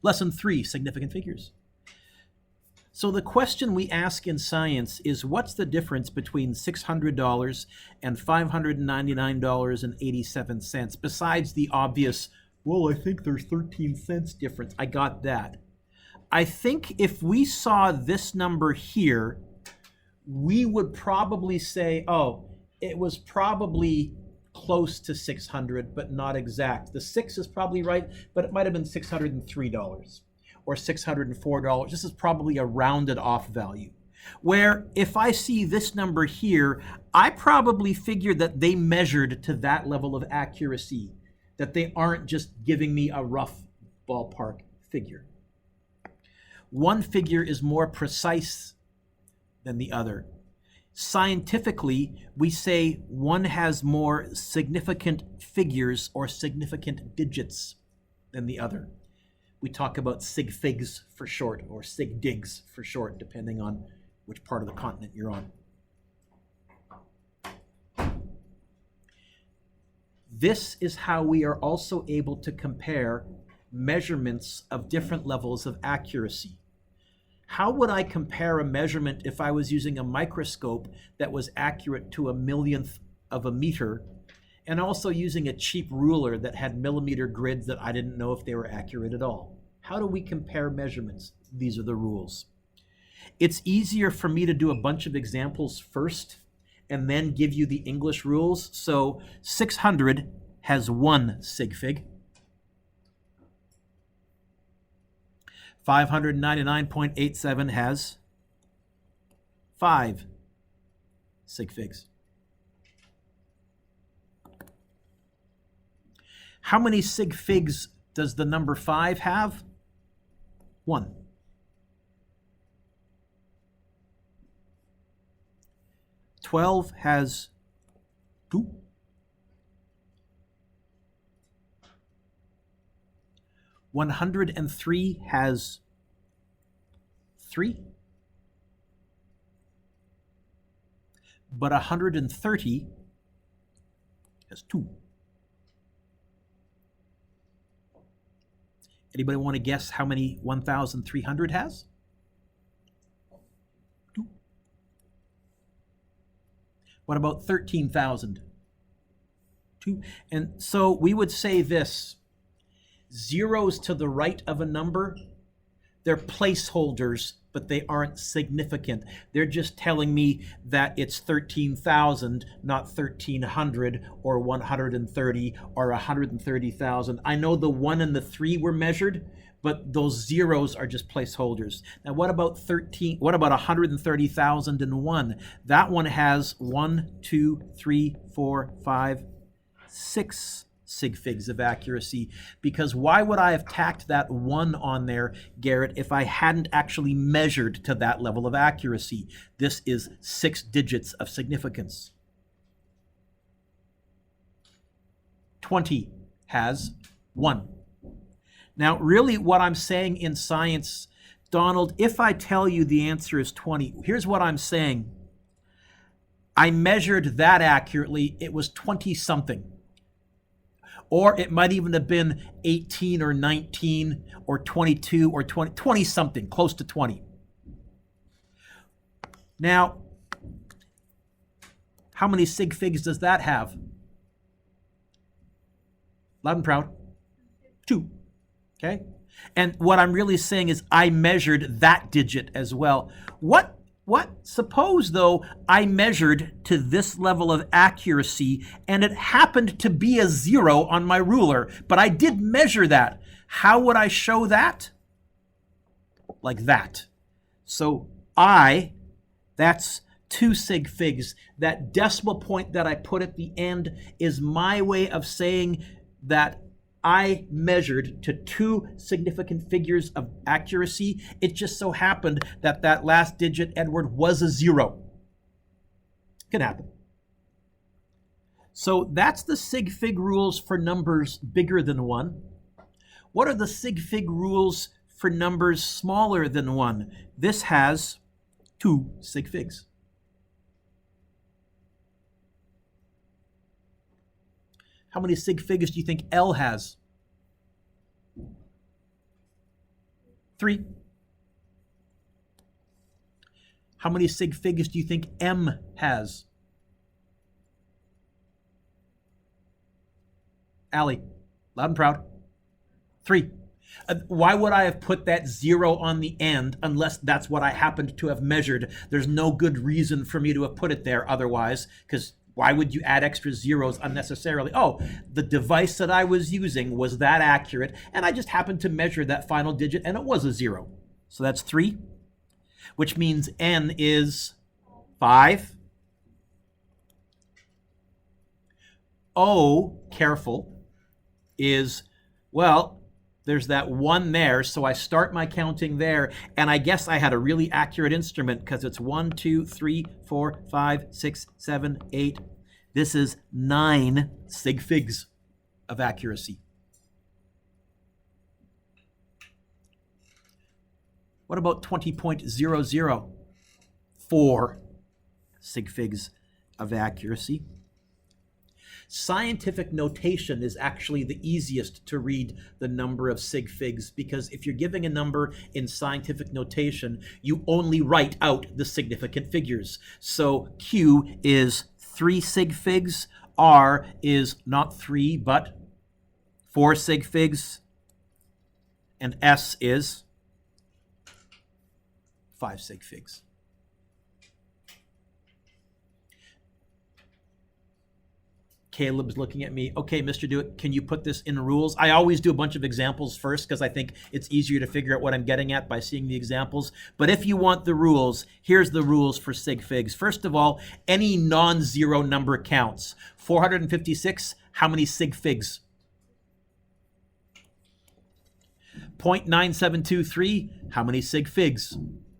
Lesson 3, significant figures. So the question we ask in science is, what's the difference between $600 and $599.87 besides the obvious, well, I think there's 13 cents difference. I got that. I think if we saw this number here, we would probably say, oh, it was probably close to 600, but not exact. The 6 is probably right, but it might have been $603 or $604. This is probably a rounded off value. Where if I see this number here, I probably figure that they measured to that level of accuracy, that they aren't just giving me a rough ballpark figure. One figure is more precise than the other. Scientifically, we say one has more significant figures or significant digits than the other. We talk about Sig Figs for short, or Sig Digs for short, depending on which part of the continent you're on. This is how we are also able to compare measurements of different levels of accuracy. How would I compare a measurement if I was using a microscope that was accurate to a millionth of a meter, and also using a cheap ruler that had millimeter grids that I didn't know if they were accurate at all? How do we compare measurements? These are the rules. It's easier for me to do a bunch of examples first and then give you the English rules. So 600 has 1 sig fig. 599.87 has 5 sig figs. How many sig figs does the number 5 have? 1. $12 has 2. 103 has 3. But 130 has 2. Anybody want to guess how many 1,300 has? 2. What about 13,000? 2. And so we would say this: zeros to the right of a number, they're placeholders, but they aren't significant. They're just telling me that it's 13,000, not 1,300 or 130 or 130,000. I know the 1 and the 3 were measured, but those zeros are just placeholders. Now, what about 130,001? That one has 1, 2, 3, 4, 5, 6 sig figs of accuracy, because why would I have tacked that 1 on there, Garrett, if I hadn't actually measured to that level of accuracy? This is 6 digits of significance. 20 has 1. Now, really what I'm saying in science, Donald, if I tell you the answer is 20, here's what I'm saying. I measured that accurately. It was 20-something. Or it might even have been 18 or 19 or 22 or 20-something, close to 20. Now, how many sig figs does that have? Loud and proud. 2. Okay? And what I'm really saying is I measured that digit as well. What? Suppose, though, I measured to this level of accuracy and it happened to be a 0 on my ruler, but I did measure that. How would I show that? Like that. So that's 2 sig figs. That decimal point that I put at the end is my way of saying that I measured to 2 significant figures of accuracy. It just so happened that that last digit, Edward, was a 0. Can happen. So that's the sig fig rules for numbers bigger than 1. What are the sig fig rules for numbers smaller than 1? This has 2 sig figs. How many sig figs do you think L has? 3. How many sig figs do you think M has? Allie, loud and proud. 3. Why would I have put that 0 on the end unless that's what I happened to have measured? There's no good reason for me to have put it there otherwise, because why would you add extra zeros unnecessarily? Oh, the device that I was using was that accurate, and I just happened to measure that final digit, and it was a 0. So that's 3, which means N is 5. O, careful, is, well, there's that 1 there, so I start my counting there, and I guess I had a really accurate instrument because it's 1, 2, 3, 4, 5, 6, 7, 8. This is 9 sig figs of accuracy. What about 20.00? 4 sig figs of accuracy. Scientific notation is actually the easiest to read the number of sig figs, because if you're giving a number in scientific notation, you only write out the significant figures. So Q is 3 sig figs, R is not 3 but 4 sig figs, and S is 5 sig figs. Caleb's looking at me. Okay, Mr. Do It, can you put this in rules? I always do a bunch of examples first because I think it's easier to figure out what I'm getting at by seeing the examples. But if you want the rules, here's the rules for sig figs. First of all, any non-zero number counts. 456, how many sig figs? 0.9723, how many sig figs?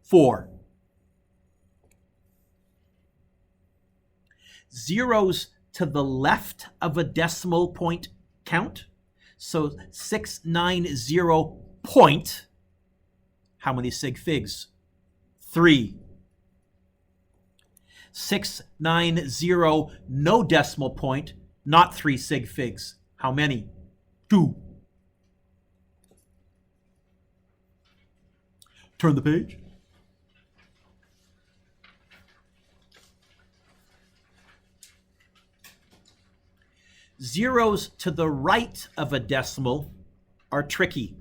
4. Zeros to the left of a decimal point count. So 690 point, how many sig figs? 3. 690 no decimal point, not 3 sig figs. How many? 2. Turn the page. Zeros to the right of a decimal are tricky.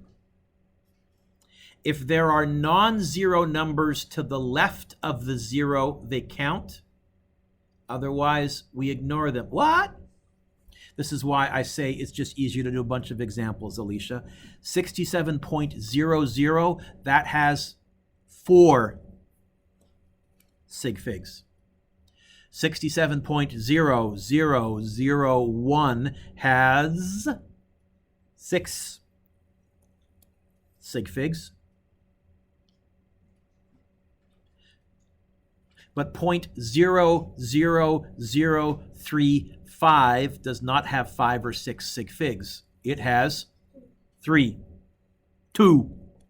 If there are non-zero numbers to the left of the 0, they count. Otherwise, we ignore them. What? This is why I say it's just easier to do a bunch of examples, Alicia. 67.00, that has 4 sig figs. 67.0001 has 6 sig figs. But 0.00035 does not have 5 or 6 sig figs. It has 2.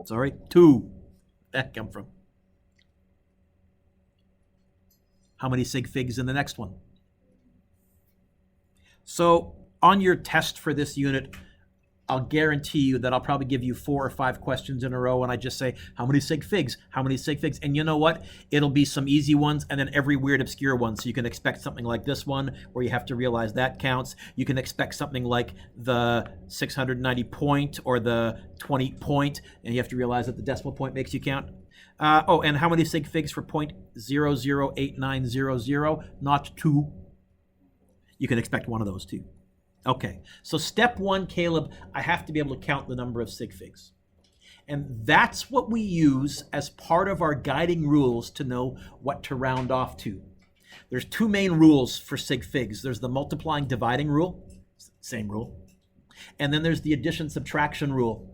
Sorry, 2. That come from. How many sig figs in the next one? So on your test for this unit, I'll guarantee you that I'll probably give you 4 or 5 questions in a row, and I just say, how many sig figs? How many sig figs? And you know what? It'll be some easy ones and then every weird obscure one. So you can expect something like this one where you have to realize that counts. You can expect something like the 690 point or the 20 point, and you have to realize that the decimal point makes you count. And how many sig figs for 0.008900? Not 2. You can expect one of those too. Okay, so step 1, Caleb, I have to be able to count the number of sig figs. And that's what we use as part of our guiding rules to know what to round off to. There's 2 main rules for sig figs. There's the multiplying dividing rule, same rule. And then there's the addition subtraction rule.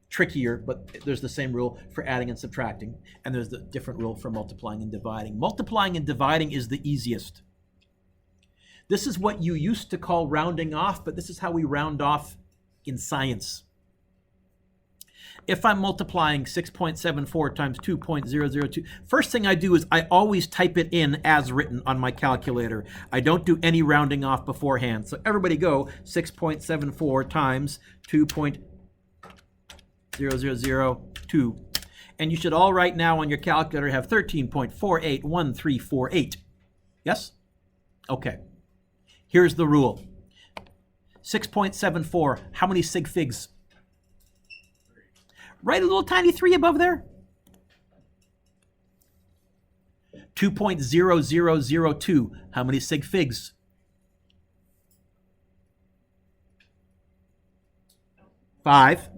Trickier, but there's the same rule for adding and subtracting, and there's the different rule for multiplying and dividing. Multiplying and dividing is the easiest. This is what you used to call rounding off, but this is how we round off in science. If I'm multiplying 6.74 times 2.002, first thing I do is I always type it in as written on my calculator. I don't do any rounding off beforehand. So everybody go 6.74 times 2.000 2. And you should all right now on your calculator have 13.481348. Yes? Okay. Here's the rule. 6.74, how many sig figs? Write a little tiny 3 above there. 2.0002, how many sig figs? Five.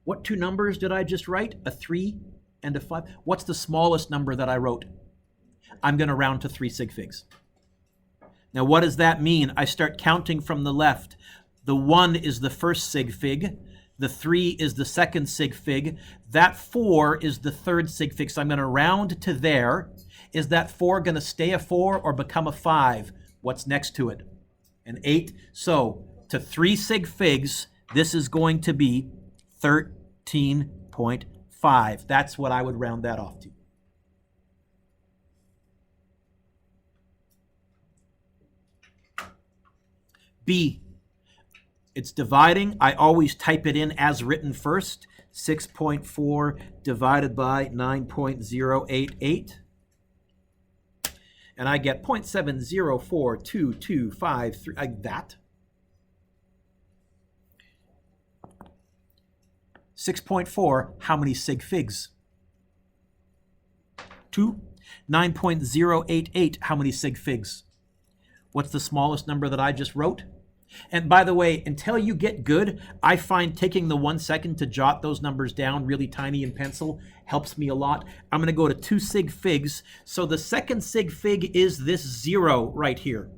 What two numbers did I just write? A 3 and a 5. What's the smallest number that I wrote? I'm going to round to 3 sig figs. Now, what does that mean? I start counting from the left. The 1 is the first sig fig. The 3 is the second sig fig. That 4 is the third sig fig. So I'm going to round to there. Is that 4 going to stay a 4 or become a 5? What's next to it? An 8. So to 3 sig figs, this is going to be 13.5. That's what I would round that off to. B, it's dividing. I always type it in as written first. 6.4 divided by 9.088. And I get 0.704223, like that. 6.4, how many sig figs? 2. 9.088, how many sig figs? What's the smallest number that I just wrote? And by the way, until you get good, I find taking the 1 second to jot those numbers down really tiny in pencil helps me a lot. I'm going to go to 2 sig figs. So the second sig fig is this 0 right here.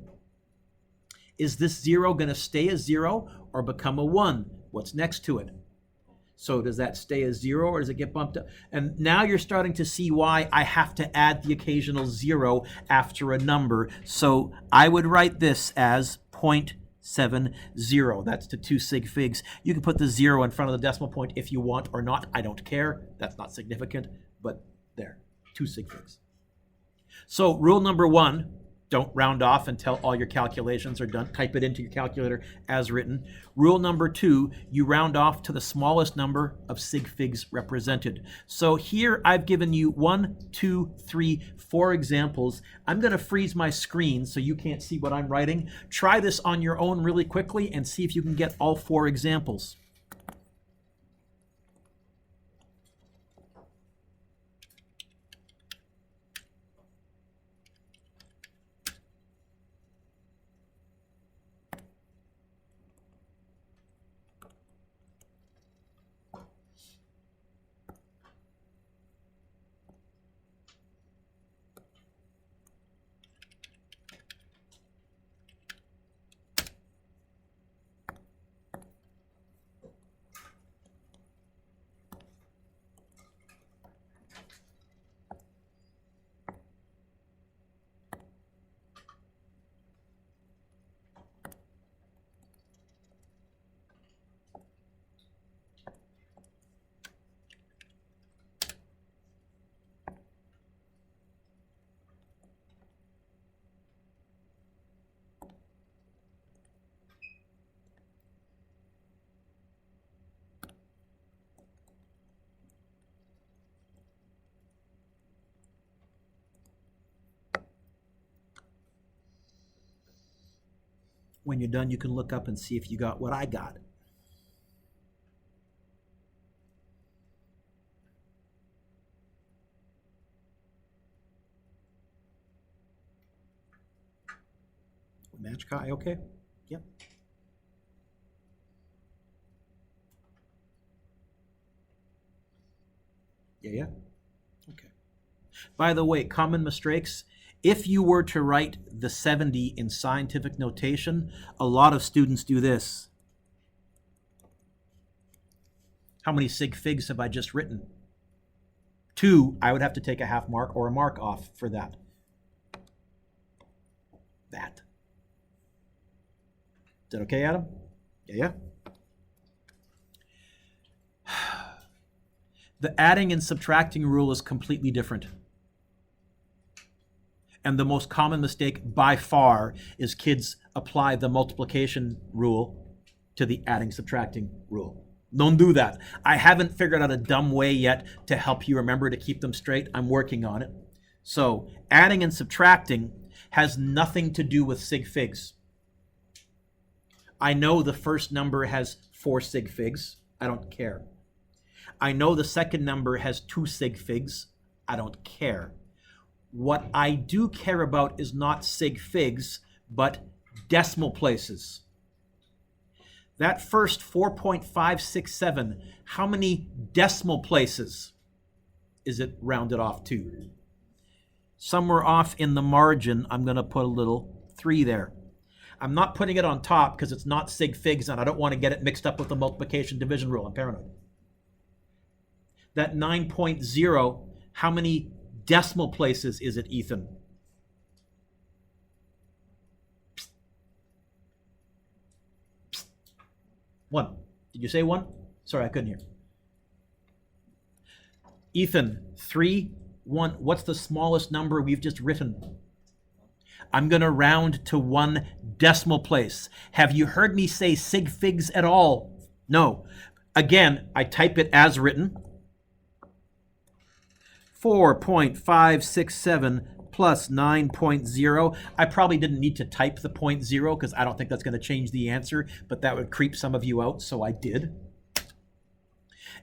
Is this 0 going to stay a 0 or become a 1? What's next to it? So does that stay a 0 or does it get bumped up? And now you're starting to see why I have to add the occasional 0 after a number. So I would write this as 0.70. That's to 2 sig figs. You can put the 0 in front of the decimal point if you want or not. I don't care. That's not significant. But there, 2 sig figs. So rule number 1, don't round off until all your calculations are done. Type it into your calculator as written. Rule number 2, you round off to the smallest number of sig figs represented. So here I've given you 1, 2, 3, 4 examples. I'm going to freeze my screen so you can't see what I'm writing. Try this on your own really quickly and see if you can get all 4 examples. When you're done, you can look up and see if you got what I got. Match Kai, okay? Yep. Yeah. Okay. By the way, common mistakes. If you were to write the 70 in scientific notation, a lot of students do this. How many sig figs have I just written? 2, I would have to take a half mark or a mark off for that. That. Is that okay, Adam? Yeah. The adding and subtracting rule is completely different. And the most common mistake by far is kids apply the multiplication rule to the adding subtracting rule. Don't do that. I haven't figured out a dumb way yet to help you remember to keep them straight. I'm working on it. So adding and subtracting has nothing to do with sig figs. I know the first number has 4 sig figs. I don't care. I know the second number has 2 sig figs. I don't care. What I do care about is not sig figs, but decimal places. That first 4.567, how many decimal places is it rounded off to? Somewhere off in the margin, I'm going to put a little 3 there. I'm not putting it on top because it's not sig figs and I don't want to get it mixed up with the multiplication division rule. I'm paranoid. That 9.0, how many decimal places is it, Ethan? One. Did you say 1? Sorry, I couldn't hear. Ethan, 3, 1. What's the smallest number we've just written? I'm going to round to 1 decimal place. Have you heard me say sig figs at all? No. Again, I type it as written. 4.567 plus 9.0. I probably didn't need to type the 0.0 because I don't think that's going to change the answer, but that would creep some of you out, so I did.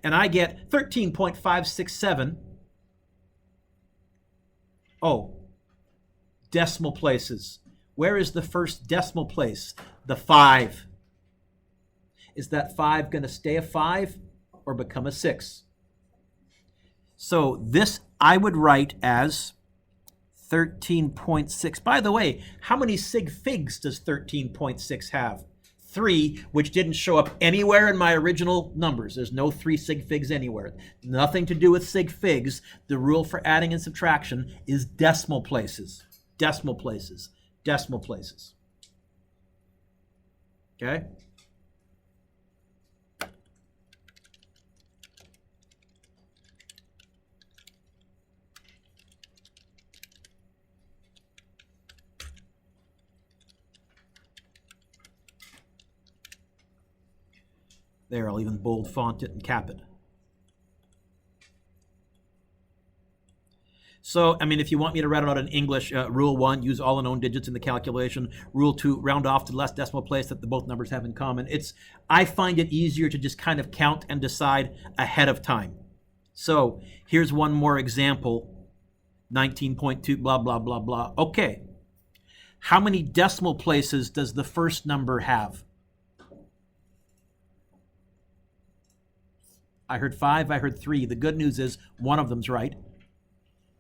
And I get 13.567. Oh, decimal places. Where is the first decimal place? The 5. Is that 5 going to stay a 5 or become a 6? So this I would write as 13.6. By the way, how many sig figs does 13.6 have? 3, which didn't show up anywhere in my original numbers. There's no 3 sig figs anywhere. Nothing to do with sig figs. The rule for adding and subtraction is decimal places. Decimal places. Decimal places. Okay? There, I'll even bold font it and cap it. So, I mean, if you want me to write it out in English, Rule 1, use all unknown digits in the calculation. Rule 2, round off to the less decimal place that the both numbers have in common. I find it easier to just kind of count and decide ahead of time. So, here's one more example. 19.2, blah, blah, blah, blah. Okay. How many decimal places does the first number have? I heard 5, I heard 3. The good news is one of them's right.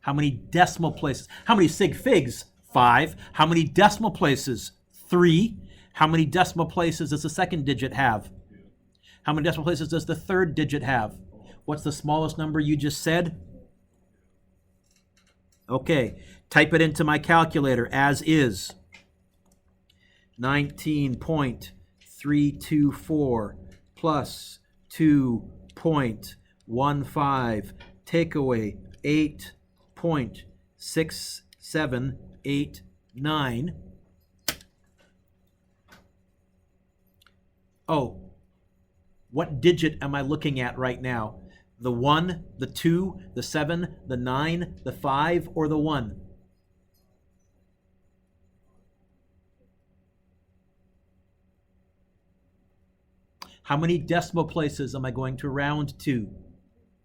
How many decimal places? How many sig figs? 5. How many decimal places? 3. How many decimal places does the second digit have? How many decimal places does the third digit have? What's the smallest number you just said? Okay, type it into my calculator as is. 19.324 plus 2.15, take away 8.6789. Oh, what digit am I looking at right now? The 1, the 2, the 7, the 9, the 5, or the 1? How many decimal places am I going to round to?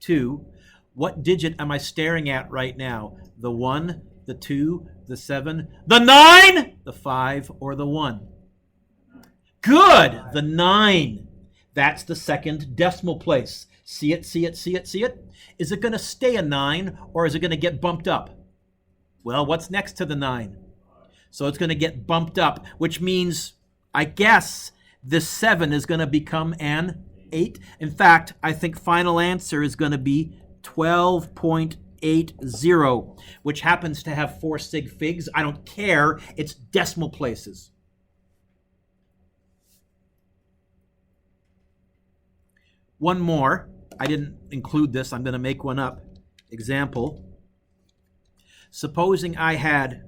2. What digit am I staring at right now? The 1, the 2, the 7, the 9, the 5, or the 1? Good! The 9. That's the second decimal place. See it, see it, see it, see it? Is it going to stay a 9 or is it going to get bumped up? Well, what's next to the 9? So it's going to get bumped up, which means, I guess, this 7 is going to become an 8. In fact, I think final answer is going to be 12.80, which happens to have 4 sig figs. I don't care. It's decimal places. One more. I didn't include this. I'm going to make one up. Example. Supposing I had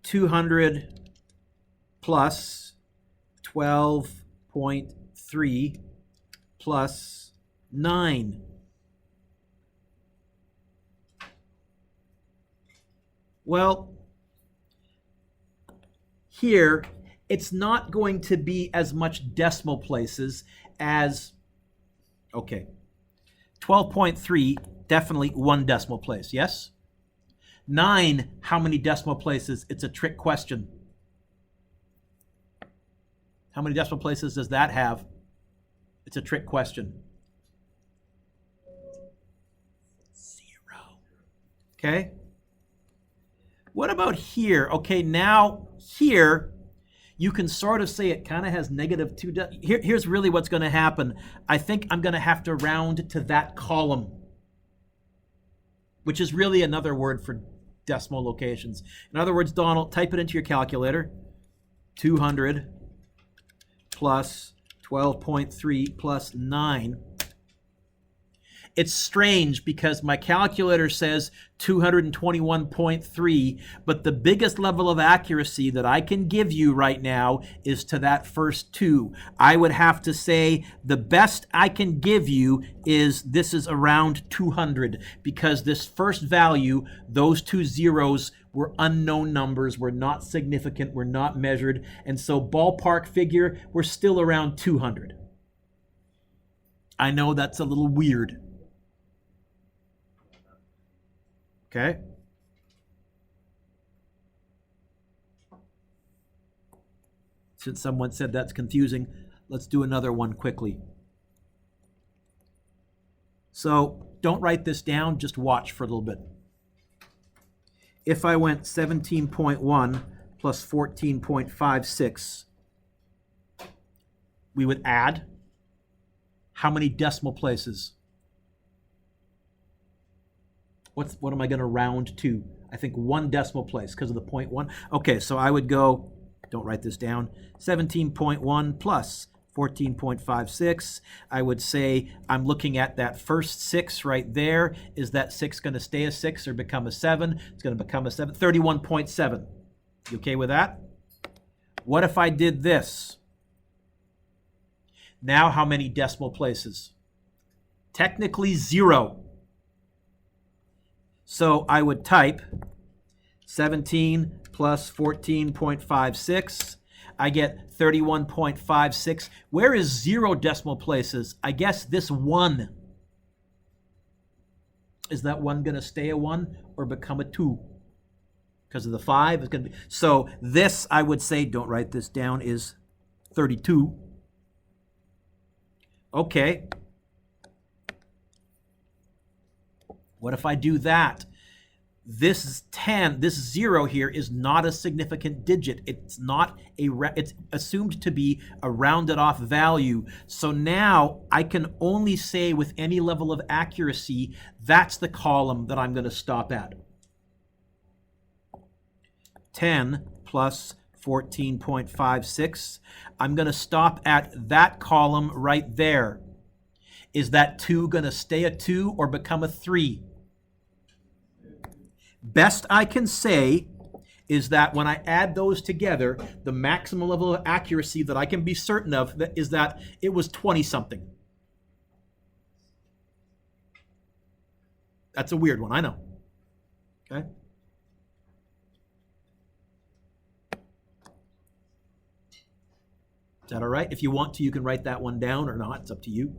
200 plus 12.3 plus 9. Well, here, it's not going to be as much decimal places as, okay, 12.3, definitely 1 decimal place, yes? 9, how many decimal places? It's a trick question. How many decimal places does that have? It's a trick question. 0. Okay? What about here? Okay, now here, you can sort of say it kind of has negative 2. Here's really what's going to happen. I think I'm going to have to round to that column, which is really another word for decimal locations. In other words, Donald, type it into your calculator. 200 plus 12.3 plus 9. It's strange because my calculator says 221.3, but the biggest level of accuracy that I can give you right now is to that first 2. I would have to say the best I can give you is this is around 200, because this first value, those 2 zeros, were unknown numbers, were not significant, were not measured, and so ballpark figure, we're still around 200. I know that's a little weird. Okay? Since someone said that's confusing, let's do another one quickly. So don't write this down, just watch for a little bit. If I went 17.1 plus 14.56, we would add how many decimal places? What am I going to round to? I think 1 decimal place because of the 0.1. Okay, so I would go, don't write this down, 17.1 plus 14.56. I would say I'm looking at that first 6 right there. Is that 6 going to stay a 6 or become a 7? It's going to become a 7. 31.7. You okay with that? What if I did this? Now how many decimal places? Technically 0. So I would type 17 plus 14.56. I get 31.56. Where is 0 decimal places? I guess this 1. Is that 1 going to stay a 1 or become a 2? Because of the 5, it's going to be. So this, I would say, don't write this down, is 32. Okay. What if I do that? This 10, this 0 here is not a significant digit. It's not it's assumed to be a rounded off value. So now I can only say with any level of accuracy, that's the column that I'm going to stop at. 10 plus 14.56. I'm going to stop at that column right there. Is that 2 going to stay a 2 or become a 3? Best I can say is that when I add those together, the maximum level of accuracy that I can be certain of is that it was 20-something. That's a weird one, I know. Okay? Is that all right? If you want to, you can write that one down or not. It's up to you.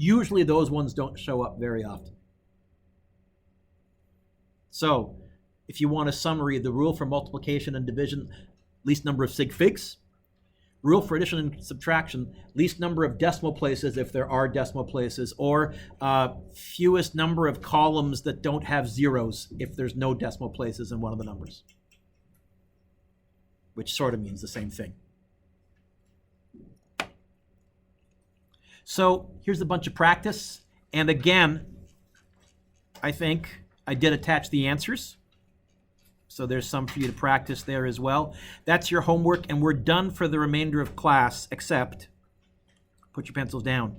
Usually those ones don't show up very often. So if you want a summary, the rule for multiplication and division, least number of Sig Figs. Rule for addition and subtraction, least number of decimal places if there are decimal places, or fewest number of columns that don't have zeros if there's no decimal places in one of the numbers, which sort of means the same thing. So here's a bunch of practice. And again, I think I did attach the answers. So there's some for you to practice there as well. That's your homework, and we're done for the remainder of class, except put your pencils down.